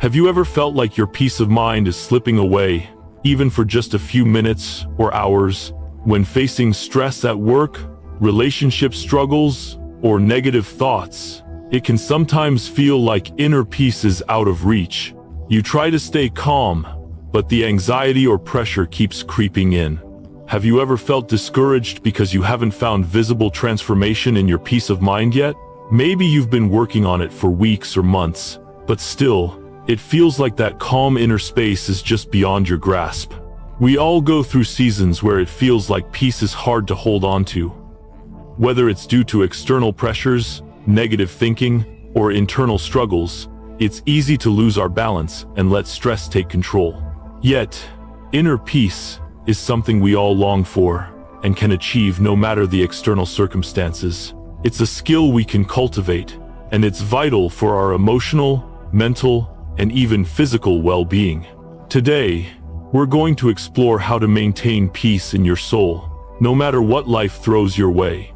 Have you ever felt like your peace of mind is slipping away, even for just a few minutes or hours, when facing stress at work, relationship struggles, or negative thoughts? It can sometimes feel like inner peace is out of reach. You try to stay calm, but the anxiety or pressure keeps creeping in. Have you ever felt discouraged because you haven't found visible transformation in your peace of mind yet? Maybe you've been working on it for weeks or months, but still, it feels like that calm inner space is just beyond your grasp. We all go through seasons where it feels like peace is hard to hold on to. Whether it's due to external pressures, negative thinking, or internal struggles, it's easy to lose our balance and let stress take control. Yet, inner peace is something we all long for and can achieve no matter the external circumstances. It's a skill we can cultivate, and it's vital for our emotional, mental, and even physical well-being. Today, we're going to explore how to maintain peace in your soul, no matter what life throws your way.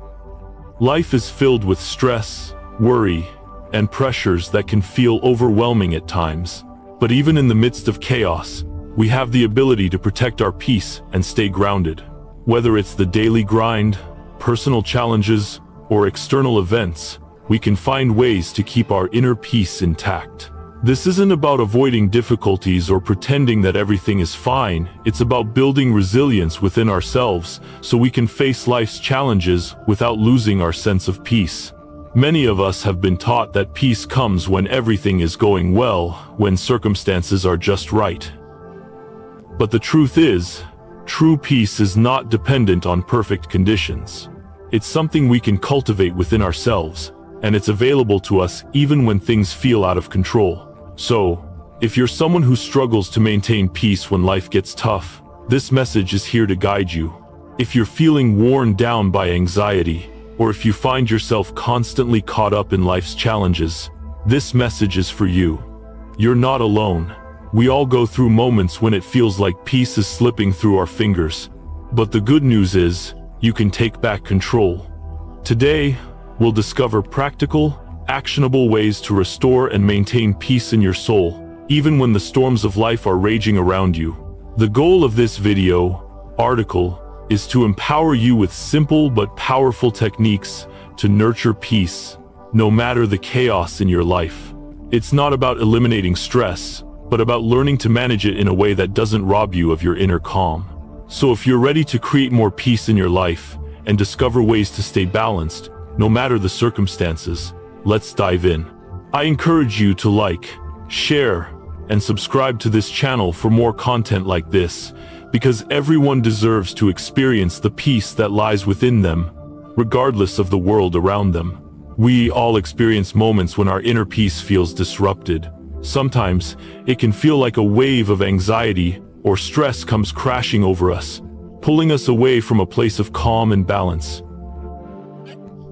Life is filled with stress, worry, and pressures that can feel overwhelming at times. But even in the midst of chaos, we have the ability to protect our peace and stay grounded. Whether it's the daily grind, personal challenges, or external events, we can find ways to keep our inner peace intact. This isn't about avoiding difficulties or pretending that everything is fine. It's about building resilience within ourselves so we can face life's challenges without losing our sense of peace. Many of us have been taught that peace comes when everything is going well, when circumstances are just right. But the truth is, true peace is not dependent on perfect conditions. It's something we can cultivate within ourselves, and it's available to us even when things feel out of control. So, if you're someone who struggles to maintain peace when life gets tough, this message is here to guide you. If you're feeling worn down by anxiety, or if you find yourself constantly caught up in life's challenges, this message is for you. You're not alone. We all go through moments when it feels like peace is slipping through our fingers. But the good news is, you can take back control. Today, we'll discover practical, actionable ways to restore and maintain peace in your soul, even when the storms of life are raging around you. The goal of this article, is to empower you with simple but powerful techniques to nurture peace, no matter the chaos in your life. It's not about eliminating stress, but about learning to manage it in a way that doesn't rob you of your inner calm. So if you're ready to create more peace in your life and discover ways to stay balanced, no matter the circumstances, let's dive in. I encourage you to like, share, and subscribe to this channel for more content like this, because everyone deserves to experience the peace that lies within them, regardless of the world around them. We all experience moments when our inner peace feels disrupted. Sometimes, it can feel like a wave of anxiety or stress comes crashing over us, pulling us away from a place of calm and balance.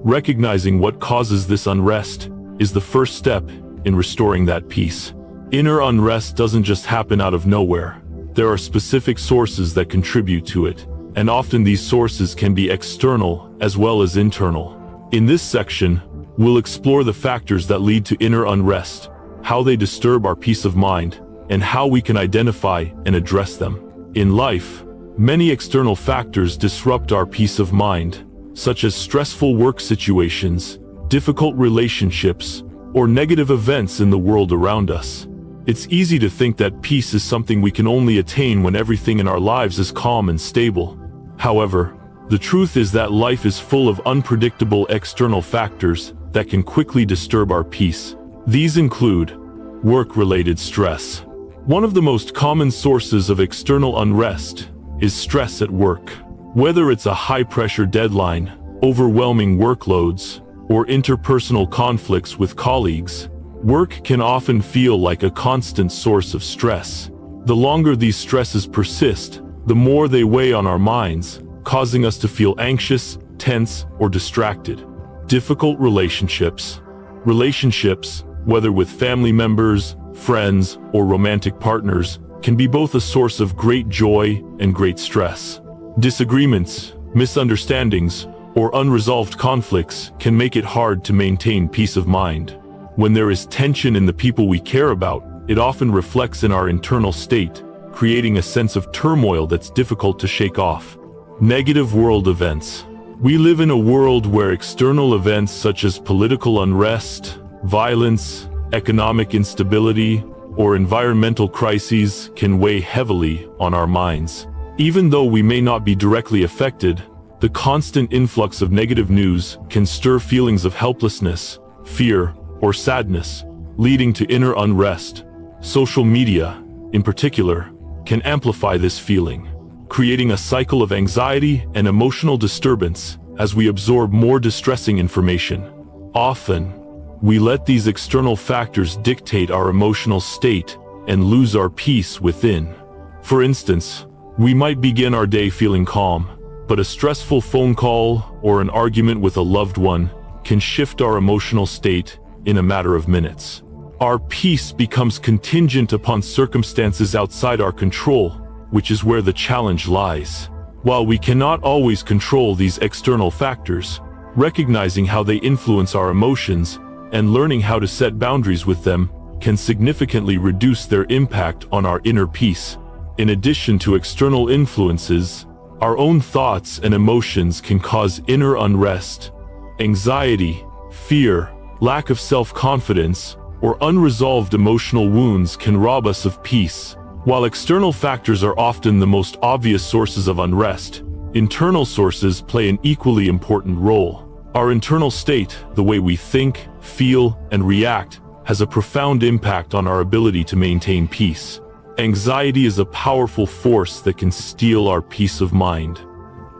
Recognizing what causes this unrest is the first step in restoring that peace. Inner unrest doesn't just happen out of nowhere. There are specific sources that contribute to it, and often these sources can be external as well as internal. In this section, we'll explore the factors that lead to inner unrest, how they disturb our peace of mind, and how we can identify and address them. In life, many external factors disrupt our peace of mind, such as stressful work situations, difficult relationships, or negative events in the world around us. It's easy to think that peace is something we can only attain when everything in our lives is calm and stable. However, the truth is that life is full of unpredictable external factors that can quickly disturb our peace. These include work-related stress. One of the most common sources of external unrest is stress at work. Whether it's a high-pressure deadline, overwhelming workloads, or interpersonal conflicts with colleagues, work can often feel like a constant source of stress. The longer these stresses persist, the more they weigh on our minds, causing us to feel anxious, tense, or distracted. Difficult relationships. Relationships, whether with family members, friends, or romantic partners, can be both a source of great joy and great stress. Disagreements, misunderstandings, or unresolved conflicts can make it hard to maintain peace of mind. When there is tension in the people we care about, it often reflects in our internal state, creating a sense of turmoil that's difficult to shake off. Negative world events. We live in a world where external events such as political unrest, violence, economic instability, or environmental crises can weigh heavily on our minds. Even though we may not be directly affected, the constant influx of negative news can stir feelings of helplessness, fear, or sadness, leading to inner unrest. Social media, in particular, can amplify this feeling, creating a cycle of anxiety and emotional disturbance as we absorb more distressing information. Often, we let these external factors dictate our emotional state and lose our peace within. For instance, we might begin our day feeling calm, but a stressful phone call or an argument with a loved one can shift our emotional state in a matter of minutes. Our peace becomes contingent upon circumstances outside our control, which is where the challenge lies. While we cannot always control these external factors, recognizing how they influence our emotions and learning how to set boundaries with them can significantly reduce their impact on our inner peace. In addition to external influences, our own thoughts and emotions can cause inner unrest. Anxiety, fear, lack of self-confidence, or unresolved emotional wounds can rob us of peace. While external factors are often the most obvious sources of unrest, internal sources play an equally important role. Our internal state, the way we think, feel, and react, has a profound impact on our ability to maintain peace. Anxiety is a powerful force that can steal our peace of mind.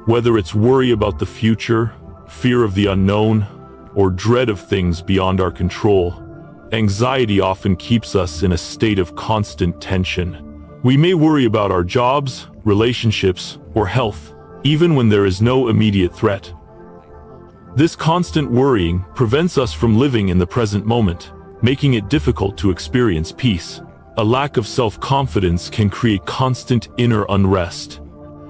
Whether it's worry about the future, fear of the unknown, or dread of things beyond our control, anxiety often keeps us in a state of constant tension. We may worry about our jobs, relationships, or health, even when there is no immediate threat. This constant worrying prevents us from living in the present moment, making it difficult to experience peace. A lack of self-confidence can create constant inner unrest.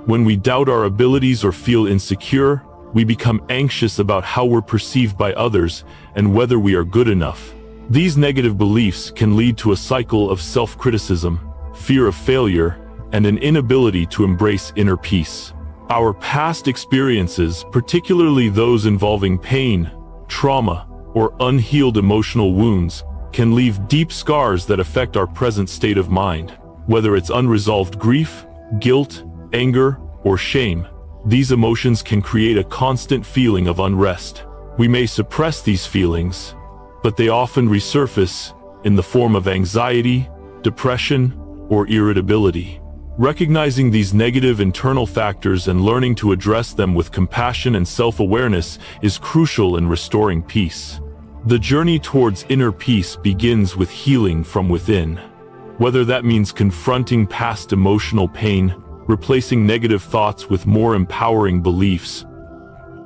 When we doubt our abilities or feel insecure, we become anxious about how we're perceived by others and whether we are good enough. These negative beliefs can lead to a cycle of self-criticism, fear of failure, and an inability to embrace inner peace. Our past experiences, particularly those involving pain, trauma, or unhealed emotional wounds, can leave deep scars that affect our present state of mind. Whether it's unresolved grief, guilt, anger, or shame, these emotions can create a constant feeling of unrest. We may suppress these feelings, but they often resurface in the form of anxiety, depression, or irritability. Recognizing these negative internal factors and learning to address them with compassion and self-awareness is crucial in restoring peace. The journey towards inner peace begins with healing from within. Whether that means confronting past emotional pain, replacing negative thoughts with more empowering beliefs,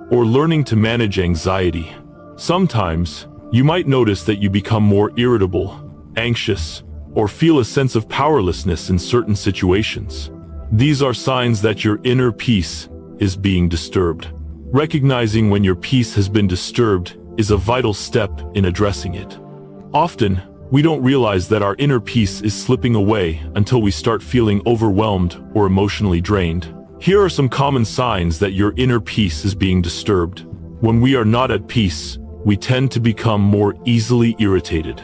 or learning to manage anxiety. Sometimes, you might notice that you become more irritable, anxious, or feel a sense of powerlessness in certain situations. These are signs that your inner peace is being disturbed. Recognizing when your peace has been disturbed is a vital step in addressing it. Often, we don't realize that our inner peace is slipping away until we start feeling overwhelmed or emotionally drained. Here are some common signs that your inner peace is being disturbed. When we are not at peace, we tend to become more easily irritated.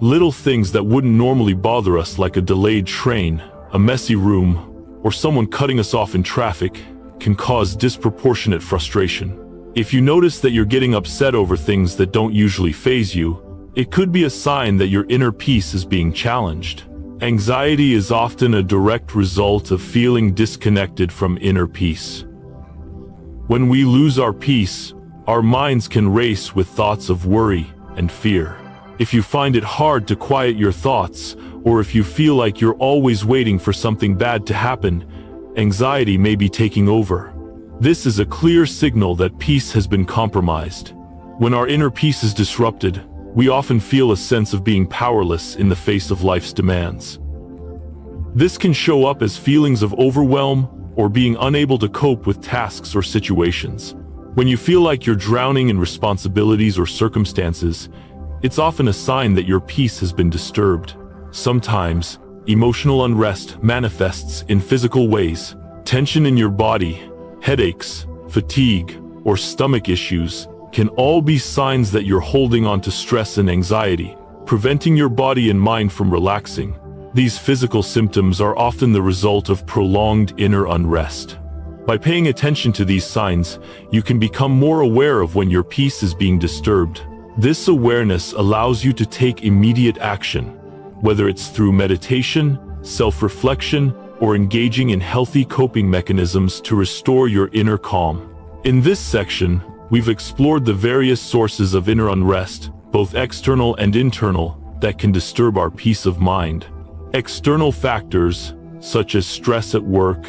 Little things that wouldn't normally bother us, like a delayed train, a messy room, or someone cutting us off in traffic, can cause disproportionate frustration. If you notice that you're getting upset over things that don't usually faze you, it could be a sign that your inner peace is being challenged. Anxiety is often a direct result of feeling disconnected from inner peace. When we lose our peace, our minds can race with thoughts of worry and fear. If you find it hard to quiet your thoughts, or if you feel like you're always waiting for something bad to happen, anxiety may be taking over. This is a clear signal that peace has been compromised. When our inner peace is disrupted, we often feel a sense of being powerless in the face of life's demands. This can show up as feelings of overwhelm or being unable to cope with tasks or situations. When you feel like you're drowning in responsibilities or circumstances, it's often a sign that your peace has been disturbed. Sometimes, emotional unrest manifests in physical ways. Tension in your body, headaches, fatigue, or stomach issues can all be signs that you're holding on to stress and anxiety, preventing your body and mind from relaxing. These physical symptoms are often the result of prolonged inner unrest. By paying attention to these signs, you can become more aware of when your peace is being disturbed. This awareness allows you to take immediate action, whether it's through meditation, self-reflection, or engaging in healthy coping mechanisms to restore your inner calm. In this section, we've explored the various sources of inner unrest, both external and internal, that can disturb our peace of mind. External factors, such as stress at work,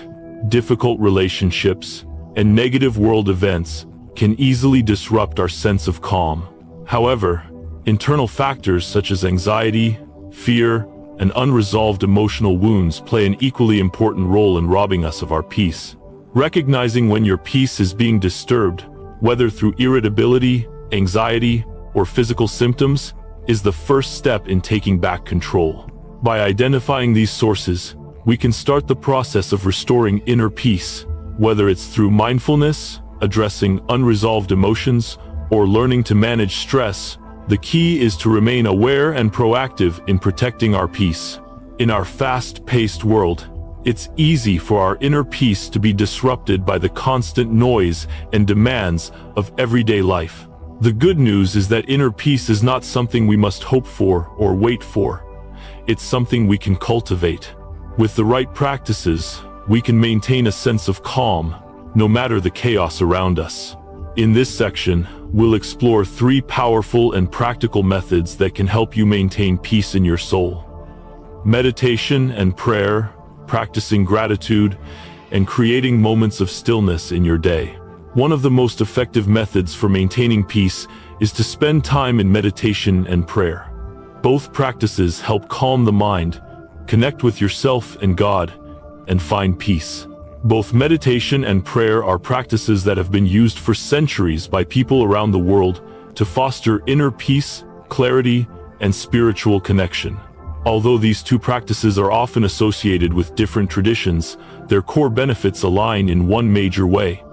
difficult relationships, and negative world events, can easily disrupt our sense of calm. However, internal factors such as anxiety, fear, and unresolved emotional wounds play an equally important role in robbing us of our peace. Recognizing when your peace is being disturbed, whether through irritability, anxiety, or physical symptoms, is the first step in taking back control. By identifying these sources, we can start the process of restoring inner peace, whether it's through mindfulness, addressing unresolved emotions, or learning to manage stress. The key is to remain aware and proactive in protecting our peace. In our fast-paced world, it's easy for our inner peace to be disrupted by the constant noise and demands of everyday life. The good news is that inner peace is not something we must hope for or wait for. It's something we can cultivate. With the right practices, we can maintain a sense of calm, no matter the chaos around us. In this section, we'll explore 3 powerful and practical methods that can help you maintain peace in your soul. Meditation and prayer, practicing gratitude, and creating moments of stillness in your day. One of the most effective methods for maintaining peace is to spend time in meditation and prayer. Both practices help calm the mind, connect with yourself and God, and find peace. Both meditation and prayer are practices that have been used for centuries by people around the world to foster inner peace, clarity, and spiritual connection. Although these 2 practices are often associated with different traditions, their core benefits align in one major way.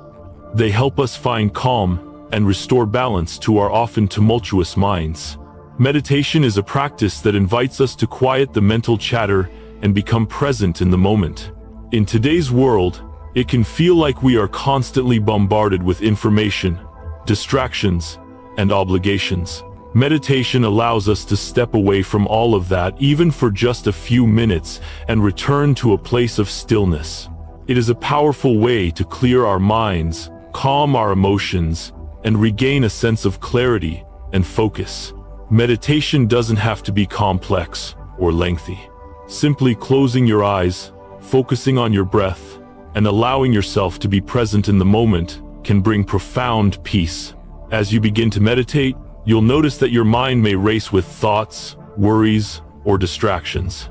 They help us find calm and restore balance to our often tumultuous minds. Meditation is a practice that invites us to quiet the mental chatter and become present in the moment. In today's world, it can feel like we are constantly bombarded with information, distractions, and obligations. Meditation allows us to step away from all of that, even for just a few minutes, and return to a place of stillness. It is a powerful way to clear our minds, calm our emotions, and regain a sense of clarity and focus. Meditation doesn't have to be complex or lengthy. Simply closing your eyes, focusing on your breath, and allowing yourself to be present in the moment can bring profound peace. As you begin to meditate, you'll notice that your mind may race with thoughts, worries, or distractions.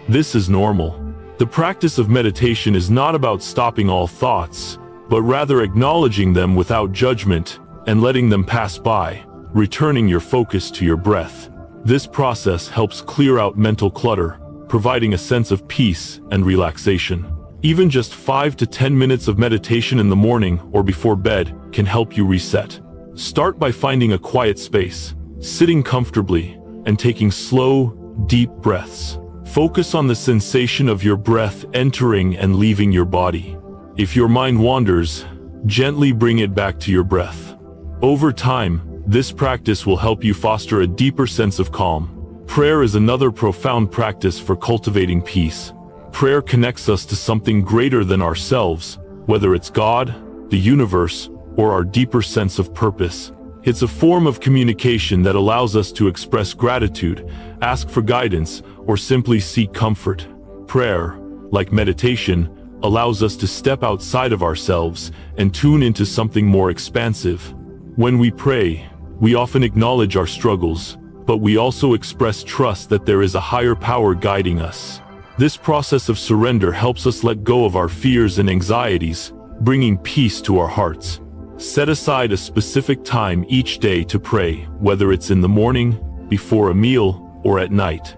This is normal. The practice of meditation is not about stopping all thoughts, but rather acknowledging them without judgment and letting them pass by, returning your focus to your breath. This process helps clear out mental clutter, providing a sense of peace and relaxation. Even just 5 to 10 minutes of meditation in the morning or before bed can help you reset. Start by finding a quiet space, sitting comfortably, and taking slow, deep breaths. Focus on the sensation of your breath entering and leaving your body. If your mind wanders, gently bring it back to your breath. Over time, this practice will help you foster a deeper sense of calm. Prayer is another profound practice for cultivating peace. Prayer connects us to something greater than ourselves, whether it's God, the universe, or our deeper sense of purpose. It's a form of communication that allows us to express gratitude, ask for guidance, or simply seek comfort. Prayer, like meditation, allows us to step outside of ourselves and tune into something more expansive. When we pray, we often acknowledge our struggles, but we also express trust that there is a higher power guiding us. This process of surrender helps us let go of our fears and anxieties, bringing peace to our hearts. Set aside a specific time each day to pray, whether it's in the morning, before a meal, or at night.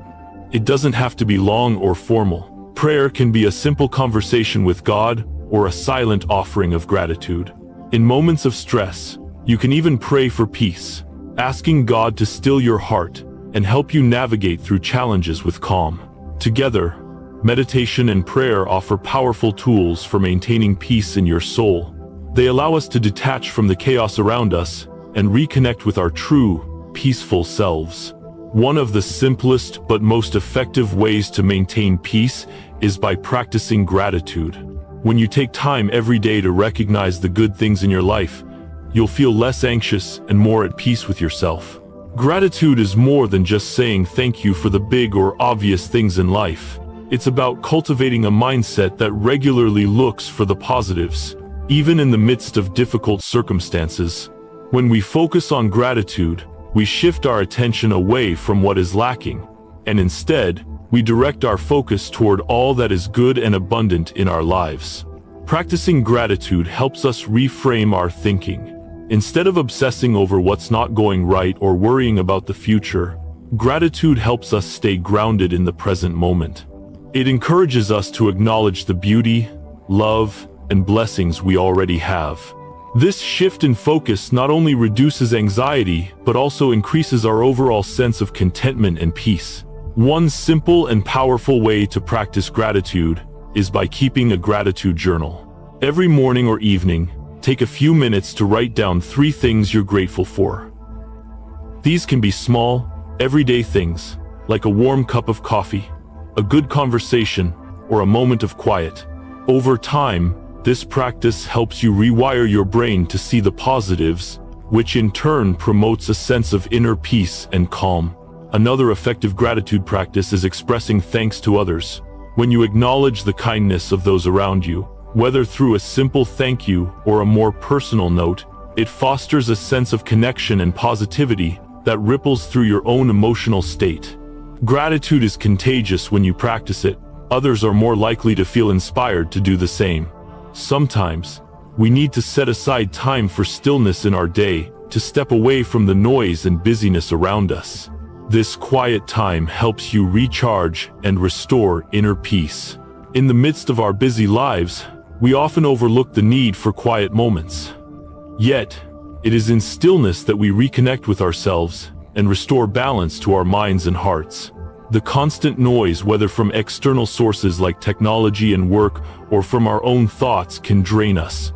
It doesn't have to be long or formal. Prayer can be a simple conversation with God or a silent offering of gratitude. In moments of stress, you can even pray for peace, asking God to still your heart and help you navigate through challenges with calm. Together, meditation and prayer offer powerful tools for maintaining peace in your soul. They allow us to detach from the chaos around us and reconnect with our true, peaceful selves. One of the simplest but most effective ways to maintain peace is by practicing gratitude. When you take time every day to recognize the good things in your life, you'll feel less anxious and more at peace with yourself. Gratitude is more than just saying thank you for the big or obvious things in life. It's about cultivating a mindset that regularly looks for the positives, even in the midst of difficult circumstances. When we focus on gratitude, we shift our attention away from what is lacking, and instead, we direct our focus toward all that is good and abundant in our lives. Practicing gratitude helps us reframe our thinking. Instead of obsessing over what's not going right or worrying about the future, gratitude helps us stay grounded in the present moment. It encourages us to acknowledge the beauty, love, and blessings we already have. This shift in focus not only reduces anxiety, but also increases our overall sense of contentment and peace. One simple and powerful way to practice gratitude is by keeping a gratitude journal. Every morning or evening, take a few minutes to write down 3 things you're grateful for. These can be small, everyday things, like a warm cup of coffee, a good conversation, or a moment of quiet. Over time, this practice helps you rewire your brain to see the positives, which in turn promotes a sense of inner peace and calm. Another effective gratitude practice is expressing thanks to others. When you acknowledge the kindness of those around you, whether through a simple thank you or a more personal note, it fosters a sense of connection and positivity that ripples through your own emotional state. Gratitude is contagious when you practice it. Others are more likely to feel inspired to do the same. Sometimes, we need to set aside time for stillness in our day, to step away from the noise and busyness around us. This quiet time helps you recharge and restore inner peace. In the midst of our busy lives, we often overlook the need for quiet moments. Yet, it is in stillness that we reconnect with ourselves and restore balance to our minds and hearts. The constant noise, whether from external sources like technology and work or from our own thoughts, can drain us.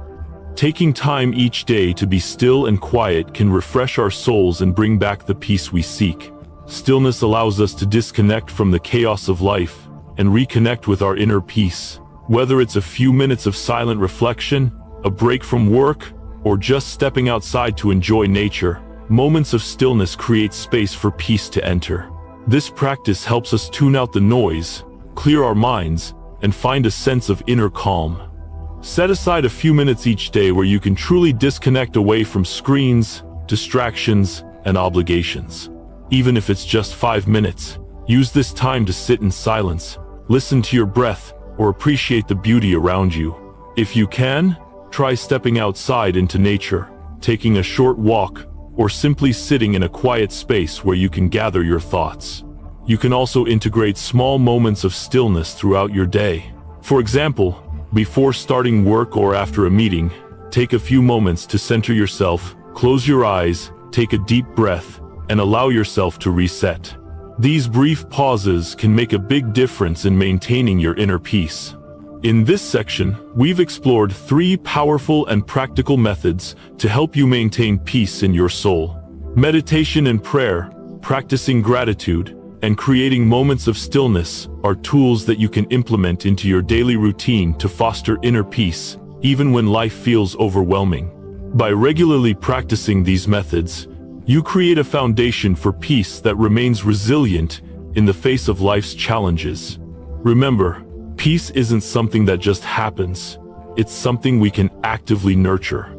Taking time each day to be still and quiet can refresh our souls and bring back the peace we seek. Stillness allows us to disconnect from the chaos of life and reconnect with our inner peace. Whether it's a few minutes of silent reflection, a break from work, or just stepping outside to enjoy nature, moments of stillness create space for peace to enter. This practice helps us tune out the noise, clear our minds, and find a sense of inner calm. Set aside a few minutes each day where you can truly disconnect away from screens, distractions, and obligations. Even if it's just 5 minutes, use this time to sit in silence, listen to your breath, or appreciate the beauty around you. If you can, try stepping outside into nature, taking a short walk, or simply sitting in a quiet space where you can gather your thoughts. You can also integrate small moments of stillness throughout your day. For example, before starting work or after a meeting, take a few moments to center yourself, close your eyes, take a deep breath, and allow yourself to reset. These brief pauses can make a big difference in maintaining your inner peace. In this section, we've explored 3 powerful and practical methods to help you maintain peace in your soul. Meditation and prayer, practicing gratitude, and creating moments of stillness are tools that you can implement into your daily routine to foster inner peace, even when life feels overwhelming. By regularly practicing these methods, you create a foundation for peace that remains resilient in the face of life's challenges. Remember, peace isn't something that just happens. It's something we can actively nurture.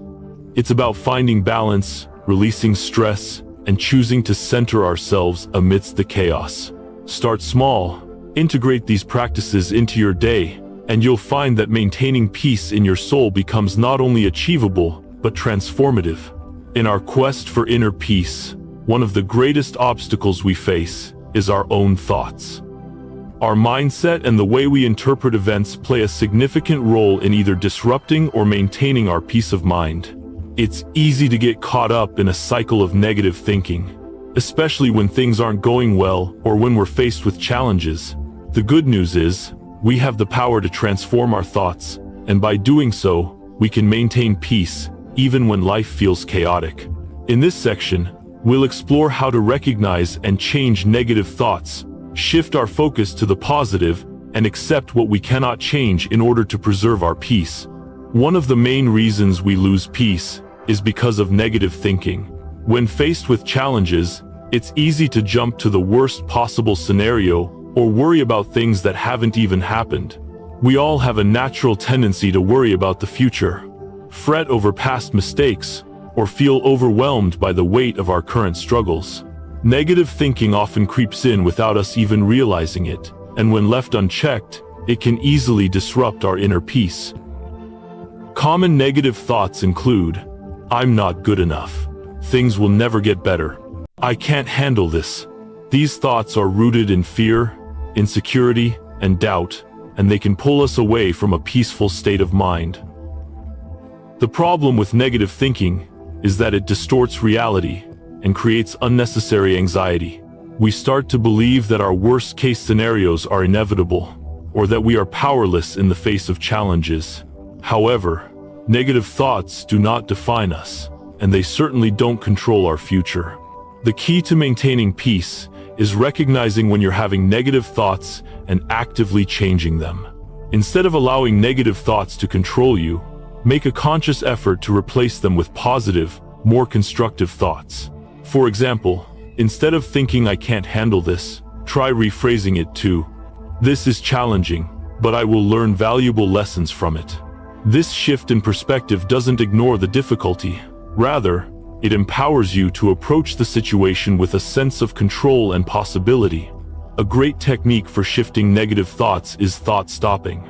It's about finding balance, releasing stress, and choosing to center ourselves amidst the chaos. Start small, integrate these practices into your day, and you'll find that maintaining peace in your soul becomes not only achievable, but transformative. In our quest for inner peace, one of the greatest obstacles we face is our own thoughts. Our mindset and the way we interpret events play a significant role in either disrupting or maintaining our peace of mind. It's easy to get caught up in a cycle of negative thinking, especially when things aren't going well or when we're faced with challenges. The good news is, we have the power to transform our thoughts, and by doing so, we can maintain peace, even when life feels chaotic. In this section, we'll explore how to recognize and change negative thoughts, shift our focus to the positive, and accept what we cannot change in order to preserve our peace. One of the main reasons we lose peace is because of negative thinking. When faced with challenges, it's easy to jump to the worst possible scenario or worry about things that haven't even happened. We all have a natural tendency to worry about the future, fret over past mistakes, or feel overwhelmed by the weight of our current struggles. Negative thinking often creeps in without us even realizing it, and when left unchecked, it can easily disrupt our inner peace. Common negative thoughts include, "I'm not good enough. Things will never get better. I can't handle this." These thoughts are rooted in fear, insecurity, and doubt, and they can pull us away from a peaceful state of mind. The problem with negative thinking is that it distorts reality and creates unnecessary anxiety. We start to believe that our worst-case scenarios are inevitable, or that we are powerless in the face of challenges. However, negative thoughts do not define us, and they certainly don't control our future. The key to maintaining peace is recognizing when you're having negative thoughts and actively changing them. Instead of allowing negative thoughts to control you, make a conscious effort to replace them with positive, more constructive thoughts. For example, instead of thinking "I can't handle this," try rephrasing it to, "This is challenging, but I will learn valuable lessons from it." This shift in perspective doesn't ignore the difficulty. Rather, it empowers you to approach the situation with a sense of control and possibility. A great technique for shifting negative thoughts is thought stopping.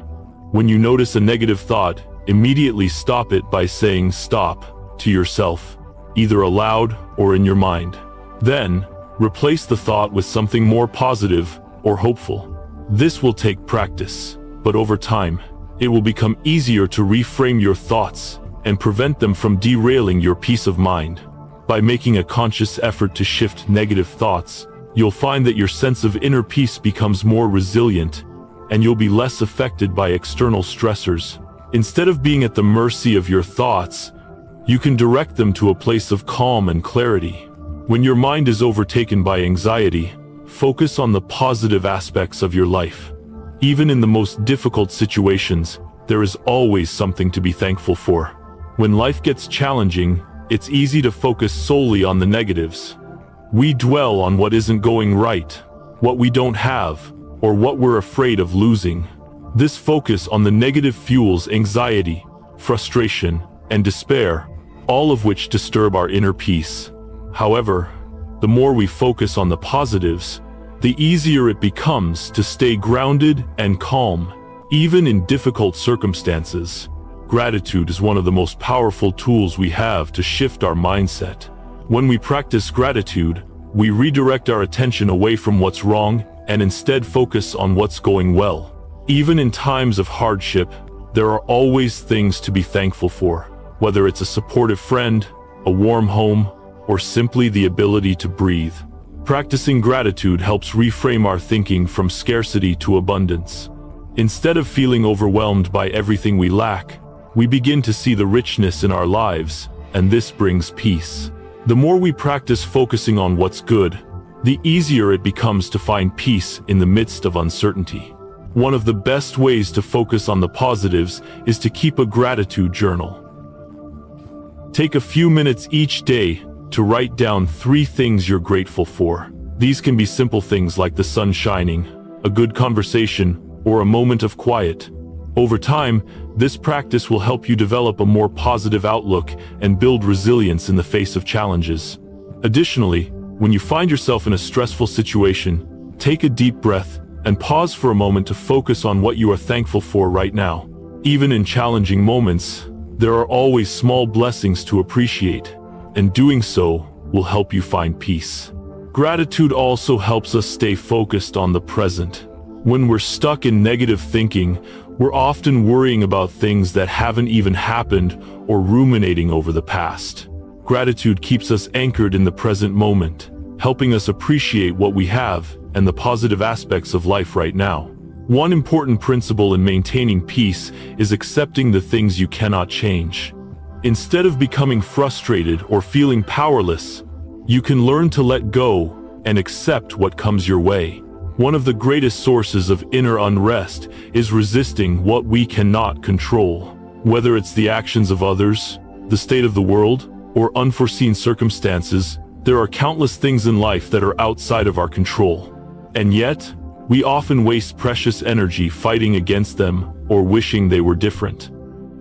When you notice a negative thought, immediately stop it by saying "stop" to yourself, either aloud or in your mind. Then, replace the thought with something more positive or hopeful. This will take practice, but over time, it will become easier to reframe your thoughts and prevent them from derailing your peace of mind. By making a conscious effort to shift negative thoughts, you'll find that your sense of inner peace becomes more resilient, and you'll be less affected by external stressors. Instead of being at the mercy of your thoughts, you can direct them to a place of calm and clarity. When your mind is overtaken by anxiety, focus on the positive aspects of your life. Even in the most difficult situations, there is always something to be thankful for. When life gets challenging, it's easy to focus solely on the negatives. We dwell on what isn't going right, what we don't have, or what we're afraid of losing. This focus on the negative fuels anxiety, frustration, and despair, all of which disturb our inner peace. However, the more we focus on the positives, the easier it becomes to stay grounded and calm, even in difficult circumstances. Gratitude is one of the most powerful tools we have to shift our mindset. When we practice gratitude, we redirect our attention away from what's wrong and instead focus on what's going well. Even in times of hardship, there are always things to be thankful for, whether it's a supportive friend, a warm home, or simply the ability to breathe. Practicing gratitude helps reframe our thinking from scarcity to abundance. Instead of feeling overwhelmed by everything we lack, we begin to see the richness in our lives, and this brings peace. The more we practice focusing on what's good, the easier it becomes to find peace in the midst of uncertainty. One of the best ways to focus on the positives is to keep a gratitude journal. Take a few minutes each day to write down 3 things you're grateful for. These can be simple things like the sun shining, a good conversation, or a moment of quiet. Over time, this practice will help you develop a more positive outlook and build resilience in the face of challenges. Additionally, when you find yourself in a stressful situation, take a deep breath and pause for a moment to focus on what you are thankful for right now. Even in challenging moments, there are always small blessings to appreciate, and doing so will help you find peace. Gratitude also helps us stay focused on the present. When we're stuck in negative thinking, we're often worrying about things that haven't even happened or ruminating over the past. Gratitude keeps us anchored in the present moment, helping us appreciate what we have and the positive aspects of life right now. One important principle in maintaining peace is accepting the things you cannot change. Instead of becoming frustrated or feeling powerless, you can learn to let go and accept what comes your way. One of the greatest sources of inner unrest is resisting what we cannot control. Whether it's the actions of others, the state of the world, or unforeseen circumstances, there are countless things in life that are outside of our control. And yet, we often waste precious energy fighting against them or wishing they were different.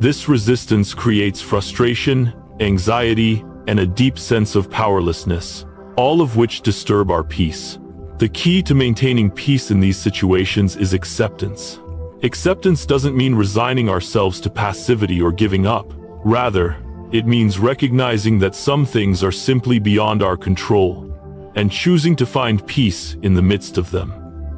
This resistance creates frustration, anxiety, and a deep sense of powerlessness, all of which disturb our peace. The key to maintaining peace in these situations is acceptance. Acceptance doesn't mean resigning ourselves to passivity or giving up. Rather, it means recognizing that some things are simply beyond our control and choosing to find peace in the midst of them.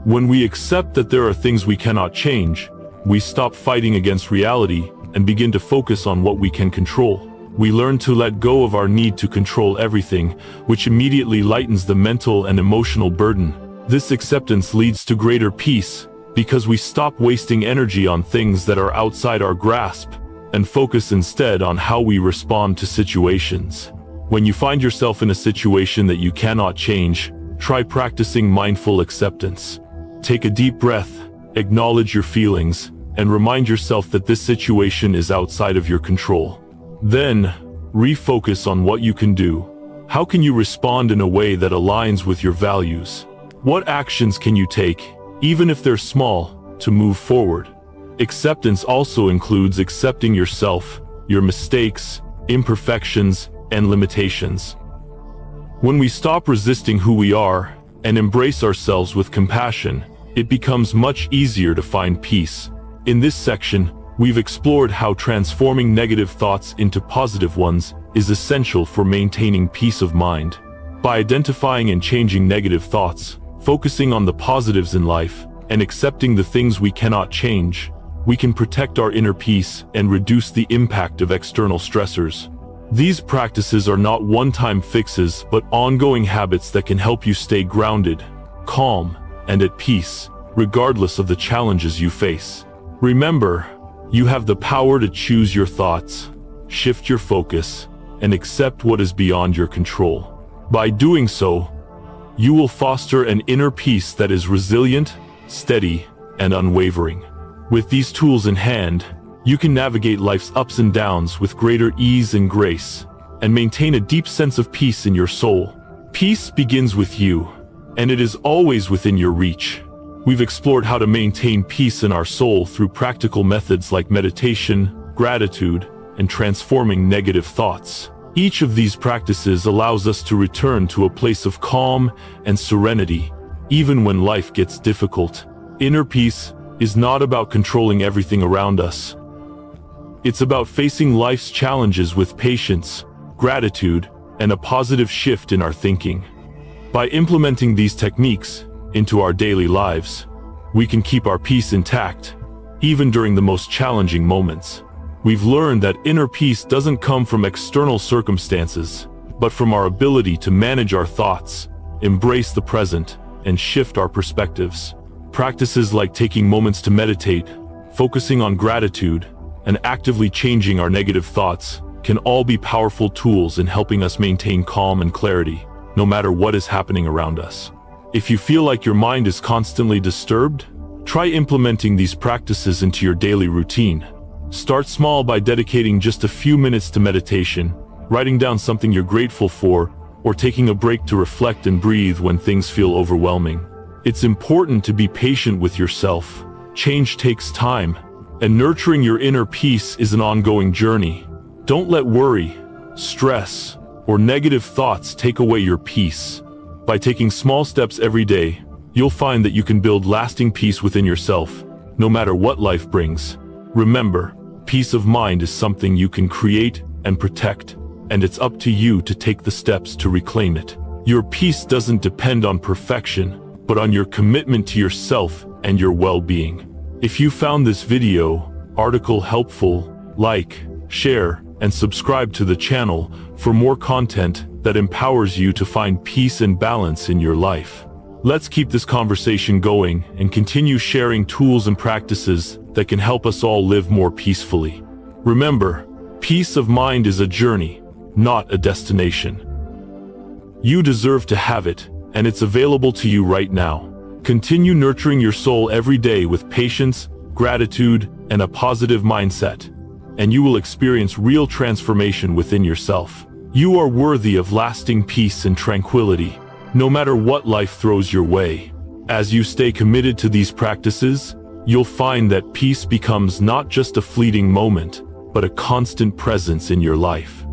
When we accept that there are things we cannot change, we stop fighting against reality and begin to focus on what we can control. We learn to let go of our need to control everything, which immediately lightens the mental and emotional burden. This acceptance leads to greater peace because we stop wasting energy on things that are outside our grasp and focus instead on how we respond to situations. When you find yourself in a situation that you cannot change, try practicing mindful acceptance. Take a deep breath, acknowledge your feelings, and remind yourself that this situation is outside of your control. Then, refocus on what you can do. How can you respond in a way that aligns with your values? What actions can you take, even if they're small, to move forward? Acceptance also includes accepting yourself, your mistakes, imperfections, and limitations. When we stop resisting who we are and embrace ourselves with compassion, it becomes much easier to find peace. In this section, we've explored how transforming negative thoughts into positive ones is essential for maintaining peace of mind. By identifying and changing negative thoughts, focusing on the positives in life, and accepting the things we cannot change, we can protect our inner peace and reduce the impact of external stressors. These practices are not one-time fixes, but ongoing habits that can help you stay grounded, calm, and at peace, regardless of the challenges you face. Remember, you have the power to choose your thoughts, shift your focus, and accept what is beyond your control. By doing so, you will foster an inner peace that is resilient, steady, and unwavering. With these tools in hand, you can navigate life's ups and downs with greater ease and grace, and maintain a deep sense of peace in your soul. Peace begins with you, and it is always within your reach. We've explored how to maintain peace in our soul through practical methods like meditation, gratitude, and transforming negative thoughts. Each of these practices allows us to return to a place of calm and serenity, even when life gets difficult. Inner peace is not about controlling everything around us. It's about facing life's challenges with patience, gratitude, and a positive shift in our thinking. By implementing these techniques into our daily lives, we can keep our peace intact, even during the most challenging moments. We've learned that inner peace doesn't come from external circumstances, but from our ability to manage our thoughts, embrace the present, and shift our perspectives. Practices like taking moments to meditate, focusing on gratitude, and actively changing our negative thoughts can all be powerful tools in helping us maintain calm and clarity, no matter what is happening around us. If you feel like your mind is constantly disturbed, try implementing these practices into your daily routine. Start small by dedicating just a few minutes to meditation, writing down something you're grateful for, or taking a break to reflect and breathe when things feel overwhelming. It's important to be patient with yourself. Change takes time, and nurturing your inner peace is an ongoing journey. Don't let worry, stress, or negative thoughts take away your peace. By taking small steps every day, you'll find that you can build lasting peace within yourself, no matter what life brings. Remember, peace of mind is something you can create and protect, and it's up to you to take the steps to reclaim it. Your peace doesn't depend on perfection, but on your commitment to yourself and your well-being. If you found this video, article helpful, like, share, and subscribe to the channel for more content that empowers you to find peace and balance in your life. Let's keep this conversation going and continue sharing tools and practices that can help us all live more peacefully. Remember, peace of mind is a journey, not a destination. You deserve to have it, and it's available to you right now. Continue nurturing your soul every day with patience, gratitude, and a positive mindset, and you will experience real transformation within yourself. You are worthy of lasting peace and tranquility, no matter what life throws your way. As you stay committed to these practices, you'll find that peace becomes not just a fleeting moment, but a constant presence in your life.